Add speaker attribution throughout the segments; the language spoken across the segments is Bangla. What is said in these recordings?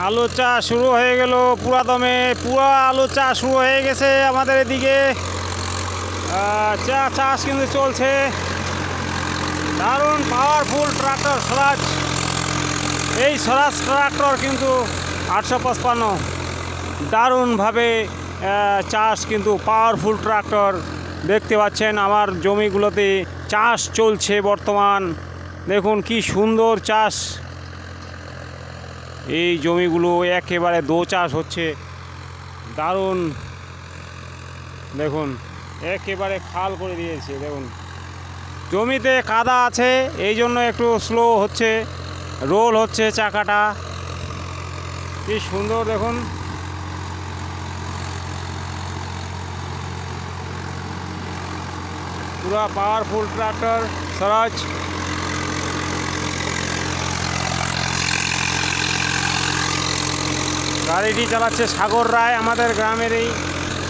Speaker 1: আলু চাষ শুরু হয়ে গেল পুরাদমে। পুরো আলু চাষ শুরু হয়ে গেছে আমাদের এদিকে। চাষ কিন্তু চলছে। দারুণ পাওয়ারফুল ট্রাক্টর স্বরাজ। এই স্বরাজ ট্রাক্টর কিন্তু 855 দারুণভাবে চাষ কিন্তু পাওয়ারফুল ট্রাক্টর। দেখতে পাচ্ছেন আমার জমিগুলোতে চাষ চলছে বর্তমান। দেখুন কি সুন্দর চাষ। এই জমিগুলো একেবারে দো চাষ হচ্ছে। দারুণ দেখুন একেবারে খাল করে দিয়েছে। দেখুন জমিতে কাদা আছে, এই জন্য একটু স্লো হচ্ছে, রোল হচ্ছে চাকাটা। কি সুন্দর দেখুন। পুরা পাওয়ারফুল ট্রাক্টর স্বরাজ। গাড়িটি চালাচ্ছে সাগর রায়, আমাদের গ্রামের এই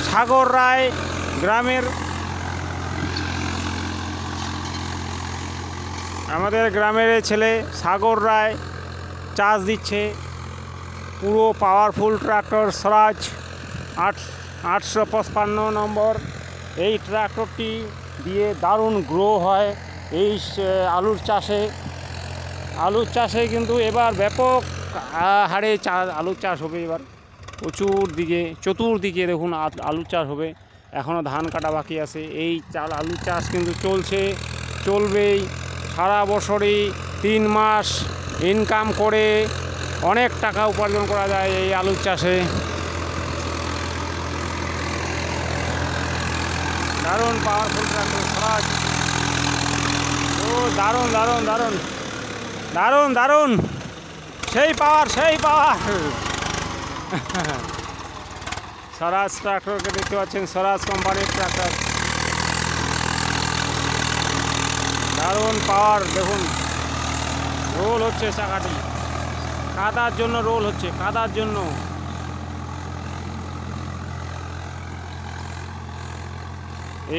Speaker 1: সাগর রায় গ্রামের, আমাদের গ্রামের ছেলে সাগর রায় চাষ দিচ্ছে। পুরো পাওয়ারফুল ট্রাক্টর স্বরাজ 855 নম্বর। এই ট্রাক্টরটি দিয়ে দারুণ গ্রো হয় এই আলুর চাষে। আলুর চাষে কিন্তু এবার ব্যাপক হারে আলুর চাষ হবে। এবার চতুর্দিকে দেখুন আলুর চাষ হবে। এখনও ধান কাটা বাকি আছে। এই আলুর চাষ কিন্তু চলবেই সারা বছরই। 3 মাস ইনকাম করে অনেক টাকা উপার্জন করা যায় এই আলুর চাষে। দারুণ পাওয়ারফুল ট্রাক্টর স্বরাজ। ও দারুণ দারুণ দারুণ দারুণ দারুণ, সেই পাওয়ার স্বরাজ ট্রাক্টরকে দেখতে পাচ্ছেন, স্বরাজ কোম্পানির ট্রাক্টর। দারুণ পাওয়ার। দেখুন রোল হচ্ছে চাকাটি, কাদার জন্য রোল হচ্ছে, কাদার জন্য।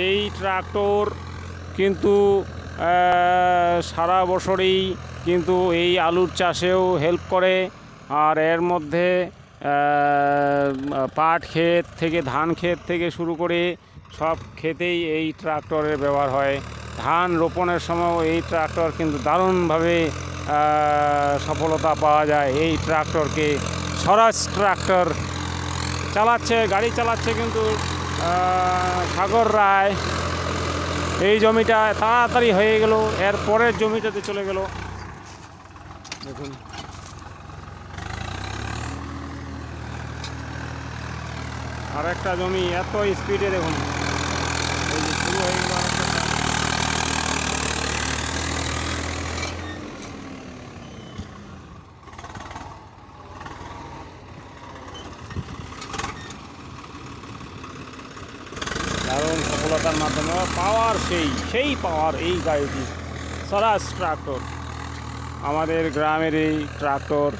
Speaker 1: এই ট্রাক্টর কিন্তু সারা বছরই কিন্তু এই আলুর চাষেও হেল্প করে। আর এর মধ্যে পাট ক্ষেত থেকে, ধান ক্ষেত থেকে শুরু করে সব ক্ষেতেই এই ট্রাক্টরের ব্যবহার হয়। ধান রোপণের সময় এই ট্রাক্টর কিন্তু দারুণভাবে সফলতা পাওয়া যায়। এই ট্রাক্টরকে স্বরাজ ট্রাক্টর চালাচ্ছে, গাড়ি চালাচ্ছে কিন্তু সাগর রায়। এই জমিটা তাড়াতাড়ি হয়ে গেল, এর পরের জমিটাতে চলে গেল। দেখুন আর একটা জমি এত স্পিডে, দেখুন এই যে শুরু হয়ে গেল আরেকটা। দারুণ সফলতার মাধ্যমে পাওয়ার, সেই পাওয়ার এই গাড়িটি স্বরাজ ট্রাক্টর। আমাদের গ্রামের এই ট্রাক্টর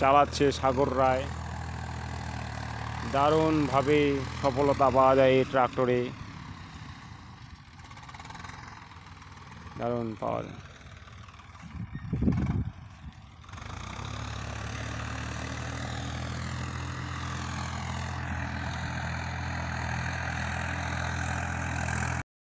Speaker 1: চালাচ্ছে সাগর রায়। দারুণভাবে সফলতা পাওয়া যায় এই ট্রাক্টরে, দারুণ পাওয়া যায়।